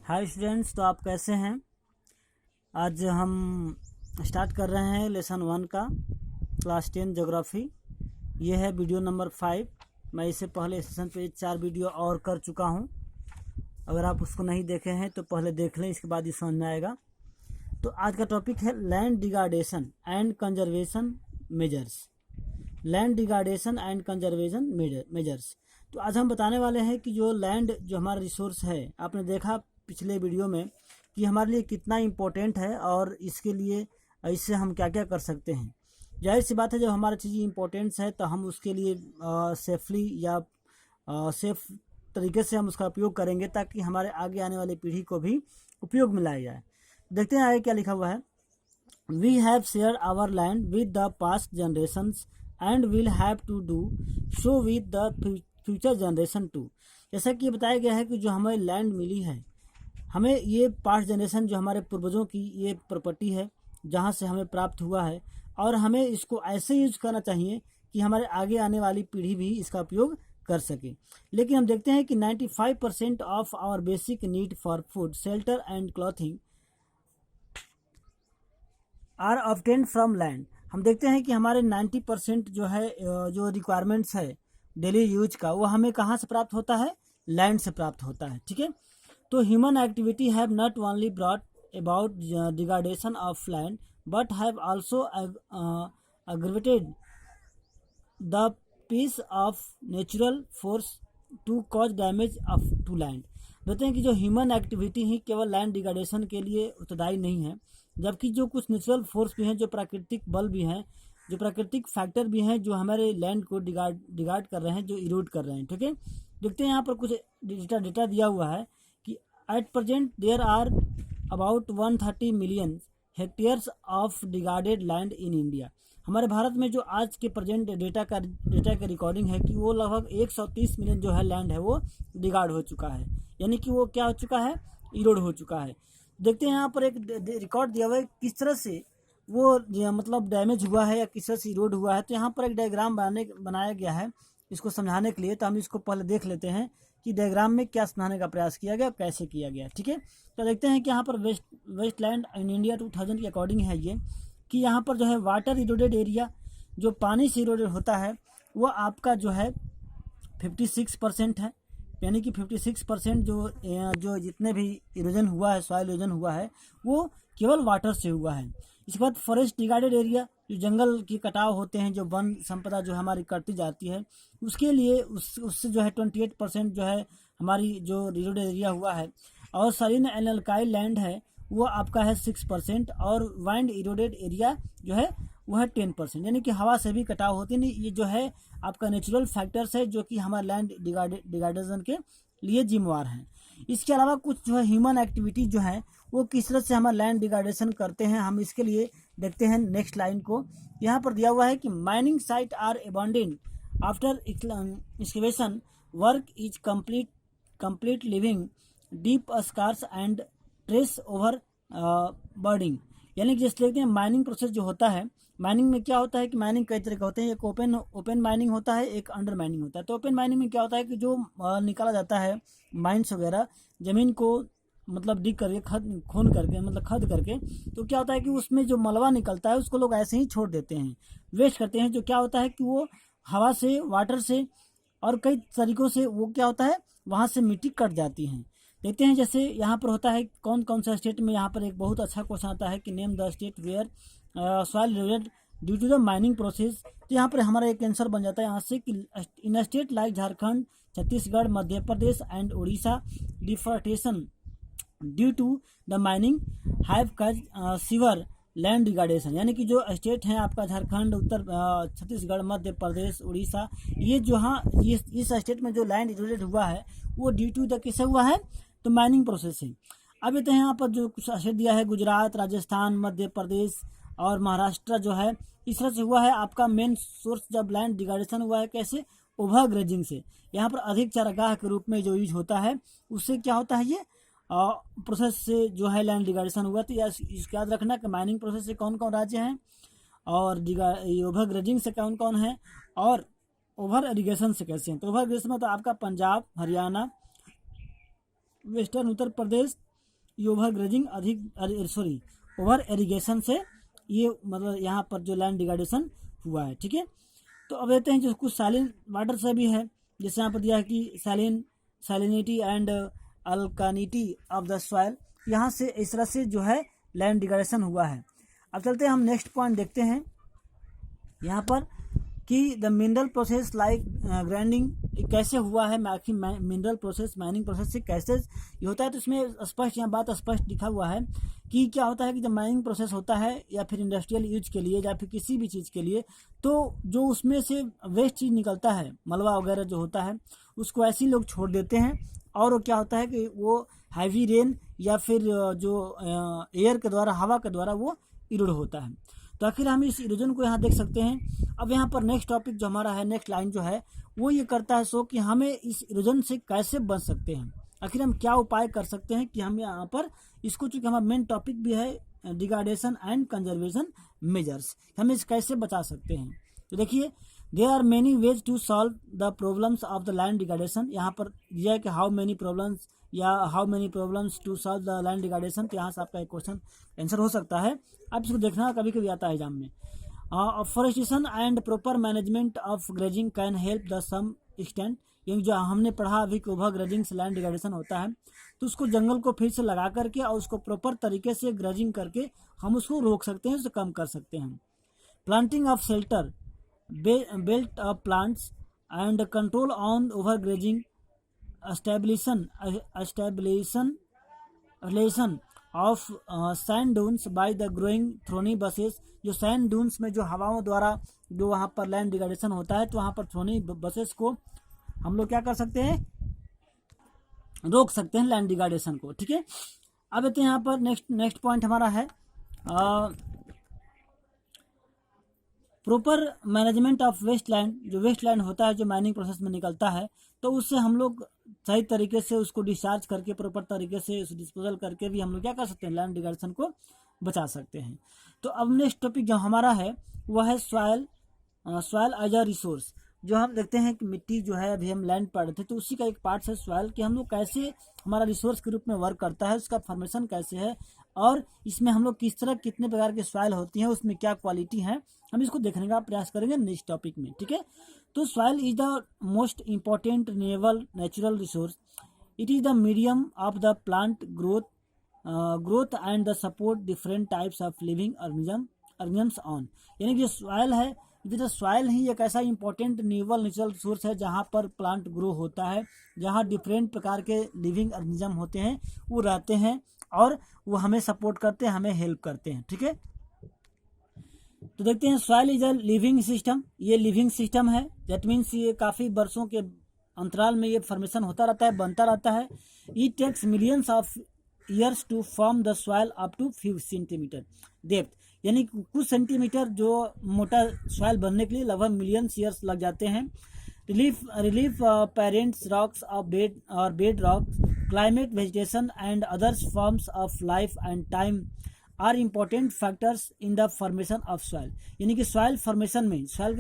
Hi students, तो आप कैसे हैं। आज हम स्टार्ट कर रहे हैं लेसन 1 का क्लास 10 ज्योग्राफी। ये है वीडियो नंबर 5। मैं इससे पहले सेशन पे 4 वीडियो और कर चुका हूं। अगर आप उसको नहीं देखे हैं तो पहले देख लें, इसके बाद ही समझ में आएगा। तो आज का टॉपिक है land degradation and conservation measures. Land degradation and conservation measures. तो आज हम बताने वाले हैं कि जो लैंड जो हमारा रिसोर्स है, आपने देखा पिछले वीडियो में कि हमारे लिए कितना इम्पोर्टेंट है और इसके लिए इससे हम क्या क्या कर सकते हैं। जाहिर सी बात है, जब हमारी चीज़ इम्पोर्टेंस है तो हम उसके लिए सेफली या सेफ तरीके से हम उसका उपयोग करेंगे ताकि हमारे आगे आने वाली पीढ़ी को भी उपयोग में लाया जाए। देखते हैं आगे क्या लिखा हुआ है। We have share our land with the past generations and will have to do so with the future generation too. जैसा कि बताया गया है कि जो हमें लैंड मिली है, हमें ये पास्ट जनरेशन जो हमारे पूर्वजों की ये प्रॉपर्टी है जहाँ से हमें प्राप्त हुआ है, और हमें इसको ऐसे यूज करना चाहिए कि हमारे आगे आने वाली पीढ़ी भी इसका उपयोग कर सके। लेकिन हम देखते हैं कि 95% of our basic need for food, shelter and clothing are obtained from land. हम देखते हैं कि हमारे 90% जो है जो रिक्वायरमेंट्स है डेली यूज का, वो हमें कहाँ से प्राप्त होता है? लैंड से प्राप्त होता है। ठीक है, तो human activity have not only brought about degradation of land but have also aggravated the pace of natural force to cause damage of to land. कहते हैं कि जो ह्यूमन एक्टिविटी ही केवल लैंड डिग्रेडेशन के लिए उत्तरदायी नहीं है, जबकि जो कुछ नेचुरल फोर्स भी हैं, जो प्राकृतिक बल भी हैं, जो प्राकृतिक फैक्टर भी हैं, जो हमारे लैंड को डिग्रेड कर रहे हैं, जो इरोड कर रहे हैं। ठीक है, देखते हैं यहाँ पर कुछ डेटा दिया हुआ है कि at present there are about 130 million hectares of degraded land in India. हमारे भारत में जो आज के प्रेजेंट डेटा का रिकॉर्डिंग है कि वो लगभग 130 मिलियन जो है लैंड है वो डिग्रेड हो चुका है, यानी कि वो क्या हो चुका है? इरोड हो चुका है। देखते हैं यहाँ पर एक रिकॉर्ड दिया हुआ है किस तरह से वो मतलब डैमेज हुआ है या किस तरह से इरोड हुआ है। तो यहाँ पर एक डायग्राम बनाया गया है इसको समझाने के लिए। तो हम इसको पहले देख लेते हैं कि डायग्राम में क्या समझाने का प्रयास किया गया, कैसे किया गया। ठीक है, तो देखते हैं कि यहाँ पर वेस्ट लैंड इन इंडिया 2000 के अकॉर्डिंग है ये, कि यहाँ पर जो है वाटर इरोडेड एरिया, जो पानी से इरोडेड होता है, वो आपका जो है 56% है। यानी कि 56% जो जितने भी इरोजन हुआ है, सॉइल इरोजन हुआ है, वो केवल वाटर से हुआ है। इसके बाद फॉरेस्ट डिग्रेडेड एरिया, जो जंगल के कटाव होते हैं, जो वन संपदा जो हमारी कटती जाती है, उसके लिए उससे जो है 28% जो है हमारी जो इरोडेड एरिया हुआ है। और सलीन एंड अल्काइल लैंड है वो आपका है 6%, और वाइंड इरोडेड एरिया जो है वो है 10%। यानी कि हवा से भी कटाव होती नहीं। ये जो है आपका नेचुरल फैक्टर्स है जो कि हमारे लैंड डिग्रेडेशन के लिए जिम्मेवार हैं। इसके अलावा कुछ जो है ह्यूमन एक्टिविटी जो है वो किस तरह से हमारा लैंड डिग्रेडेशन करते हैं, हम इसके लिए देखते हैं नेक्स्ट लाइन को। यहाँ पर दिया हुआ है कि mining site are abandon after excavation work is complete leaving deep scars and trace over burden. यानी कि जैसे देखते हैं माइनिंग प्रोसेस जो होता है, माइनिंग में क्या होता है कि माइनिंग कई तरह के होते हैं। एक ओपन माइनिंग होता है, एक अंडर माइनिंग होता है। तो ओपन माइनिंग में क्या होता है कि जो निकाला जाता है माइंस वगैरह, ज़मीन को मतलब डिग करके खोन करके मतलब खद करके, तो क्या होता है कि उसमें जो मलबा निकलता है उसको लोग ऐसे ही छोड़ देते हैं, वेस्ट करते हैं। जो क्या होता है कि वो हवा से, वाटर से और कई तरीक़ों से वो क्या होता है, वहाँ से मिट्टी कट जाती हैं। देखते हैं जैसे यहाँ पर होता है कौन कौन सा स्टेट में। यहाँ पर एक बहुत अच्छा क्वेश्चन आता है कि name the state where soil eroded due to the mining process. तो यहाँ पर हमारा एक आंसर बन जाता है यहाँ से कि in state like Jharkhand, Chhattisgarh, Madhya Pradesh and Orissa deforestation due to the mining have cause severe land degradation. यानी कि जो स्टेट हैं आपका झारखंड, छत्तीसगढ़, मध्य प्रदेश, उड़ीसा, ये जो हाँ इस स्टेट में जो लैंड इरोडेड हुआ है वो ड्यू टू द किससे हुआ है? तो माइनिंग प्रोसेस से। अब ये तो यहाँ पर जो कुछ स्टेट दिया है, गुजरात, राजस्थान, मध्य प्रदेश और महाराष्ट्र जो है, इस तरह से हुआ है। आपका मेन सोर्स जब लैंड डिग्रेडेशन हुआ है कैसे? ओवर ग्रेजिंग से। यहाँ पर अधिक चारागाह के रूप में जो यूज होता है उससे क्या होता है, ये प्रोसेस से जो है लैंड डिग्रेडेशन हुआ। तो इसको याद रखना कि माइनिंग प्रोसेस से कौन कौन राज्य हैं, और ओवर ग्रेजिंग से कौन कौन है, और ओवर इरीगेशन से कैसे हैं। तो ओवर इरीगेशन में तो आपका पंजाब, हरियाणा, वेस्टर्न उत्तर प्रदेश, ये ओवर ग्रेजिंग ओवर एरिगेशन से ये मतलब यहाँ पर जो लैंड डिग्रेडेशन हुआ है, ठीक है। तो अब देखते हैं जो कुछ सैलिन वाटर से भी है, जैसे यहाँ पर दिया है कि salinity and alkalinity of the soil, यहाँ से इस तरह से जो है लैंड डिग्रेडेशन हुआ है। अब चलते हैं हम नेक्स्ट पॉइंट देखते हैं यहाँ पर कि the mineral process like grinding कैसे हुआ है, मिनरल प्रोसेस माइनिंग प्रोसेस से कैसे ये होता है। तो इसमें स्पष्ट यहाँ बात स्पष्ट लिखा हुआ है कि क्या होता है कि जब माइनिंग प्रोसेस होता है या फिर इंडस्ट्रियल यूज के लिए या फिर किसी भी चीज़ के लिए, तो जो उसमें से वेस्ट चीज़ निकलता है, मलबा वगैरह जो होता है, उसको ऐसे ही लोग छोड़ देते हैं और वो क्या होता है कि वो हैवी रेन या फिर जो एयर के द्वारा, हवा के द्वारा वो इरोड होता है। तो आखिर हम इस इरोजन को यहाँ देख सकते हैं। अब यहाँ पर नेक्स्ट टॉपिक जो हमारा है, नेक्स्ट लाइन जो है वो ये करता है सो कि हमें इस इरोजन से कैसे बच सकते हैं, आखिर हम क्या उपाय कर सकते हैं कि हम यहाँ पर इसको, चूँकि हमारा मेन टॉपिक भी है डिग्रेडेशन एंड कंजर्वेशन मेजर्स, हम इस कैसे बचा सकते हैं। तो देखिए there are many ways to solve the problems of the land degradation. यहाँ पर दिया है कि how many problems to solve the land degradation. तो यहाँ से आपका एक क्वेश्चन आंसर हो सकता है, आप इसको देखना, कभी कभी आता है एग्जाम में। Forestation and proper management of grazing can help the some extent. ये जो हमने पढ़ा अभी कि ओवर ग्रेजिंग से लैंड डिग्रेडेशन होता है, तो उसको जंगल को फिर से लगा करके और उसको प्रॉपर तरीके से ग्रेजिंग करके हम उसको रोक सकते हैं, उसे कम कर सकते हैं। Planting of shelter belt of plants and control on over grazing establishment of sand dunes by the growing thorny bushes. जो सैंड डून्स में जो हवाओं द्वारा जो वहाँ पर लैंड डिग्रेडेशन होता है, तो वहाँ पर थ्रोनी बसेस को हम लोग क्या कर सकते हैं, रोक सकते हैं लैंड डिग्रेडेशन को, ठीक है। अब देखते हैं यहाँ पर नेक्स्ट पॉइंट हमारा है proper management of waste land. जो वेस्ट लैंड होता है जो माइनिंग प्रोसेस में निकलता है, तो उससे हम लोग सही तरीके से उसको डिस्चार्ज करके प्रॉपर तरीके से उस डिस्पोजल करके भी हम लोग क्या कर सकते हैं, लैंड डिग्रेडेशन को बचा सकते हैं। तो अब नेक्स्ट टॉपिक जो हमारा है वह है सॉयल एज अ रिसोर्स। जो हम देखते हैं कि मिट्टी जो है, अभी हम लैंड पढ़ रहे थे, तो उसी का एक पार्ट है सॉयल, कि हम लोग कैसे हमारा रिसोर्स के रूप में वर्क करता है, उसका फॉर्मेशन कैसे है और इसमें हम लोग किस तरह कितने प्रकार की सॉयल होती है, उसमें क्या क्वालिटी है, हम इसको देखने का प्रयास करेंगे नेक्स्ट टॉपिक में, ठीक है। तो soil is the most important renewable natural resource. It is the medium of the plant growth and the support different types of living organisms on. यानी कि जो सॉयल है, जो सॉयल ही एक ऐसा इंपॉर्टेंट रिन्यूएबल नेचुरल रिसोर्स है जहाँ पर प्लांट ग्रो होता है, जहाँ डिफरेंट प्रकार के लिविंग ऑर्गेनिज्म होते हैं, वो रहते हैं और वो हमें सपोर्ट करते हैं, हमें हेल्प करते हैं, ठीक है। तो देखते हैं soil is a living system. ये लिविंग सिस्टम है, दैट मीन्स ये काफ़ी वर्षों के अंतराल में ये फॉर्मेशन होता रहता है, बनता रहता है। It takes millions of years to form the soil up to 5 centimetre depth. यानी कुछ सेंटीमीटर जो मोटा सॉयल बनने के लिए लगभग मिलियंस ईयर्स लग जाते हैं। Relief parents rocks of bed rocks, climate, vegetation and others forms of life and time are important factors in the formation of soil. यानी कि सॉयल के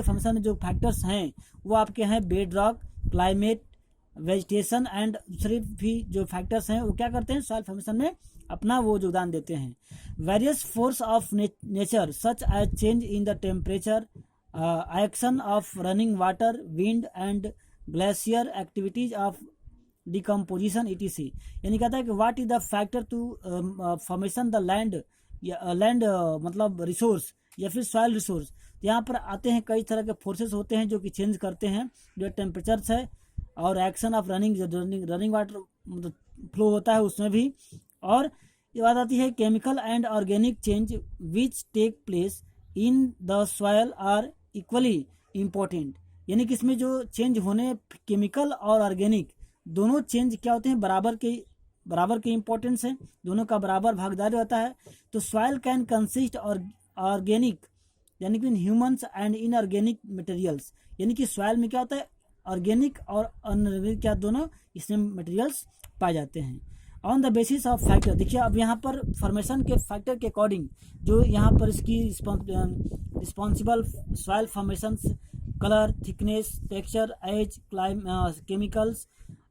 फॉर्मेशन में जो फैक्टर्स हैं वो आपके हैं bed rock, climate, vegetation and दूसरे भी जो फैक्टर्स हैं वो क्या करते हैं, सॉयल फॉर्मेशन में अपना वो योगदान देते हैं। Various force of nature such as change in the temperature, action of running water, wind and glacier, activities of decomposition etc। यानी कहता है कि what is the factor to formation the land मतलब रिसोर्स या फिर सॉयल रिसोर्स। यहाँ पर आते हैं कई तरह के फोर्सेस होते हैं जो कि चेंज करते हैं, जो टेम्परेचर है और एक्शन ऑफ रनिंग वाटर मतलब फ्लो होता है उसमें भी। और ये बात आती है chemical and organic change which take place in the soil are equally important. यानी कि इसमें जो चेंज होने केमिकल और ऑर्गेनिक दोनों चेंज क्या होते हैं, बराबर के इम्पोर्टेंस है, दोनों का बराबर भागीदारी होता है। तो सॉयल कैन कंसिस्ट ऑर्गेनिक यानी कि ह्यूमन्स एंड इनऑर्गेनिक मटेरियल्स। यानी कि सॉयल में क्या होता है, ऑर्गेनिक और अनऑर्गेनिक क्या दोनों इसमें मटेरियल्स पाए जाते हैं। On the basis of factor, देखिए अब यहाँ पर फॉर्मेशन के फैक्टर के अकॉर्डिंग जो यहाँ पर इसकी responsible soil formation, colour, thickness, texture, age, chemicals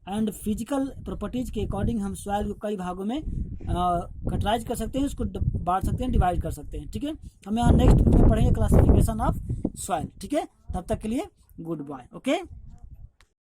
and physical properties के अकॉर्डिंग हम सॉइल को कई भागों में कैटेगराइज कर सकते हैं, उसको बांट सकते हैं, डिवाइड कर सकते हैं। ठीक है, हम यहाँ नेक्स्ट में पढ़ेंगे क्लासिफिकेशन ऑफ सॉइल। ठीक है, तब तक के लिए गुड बाय। ओके।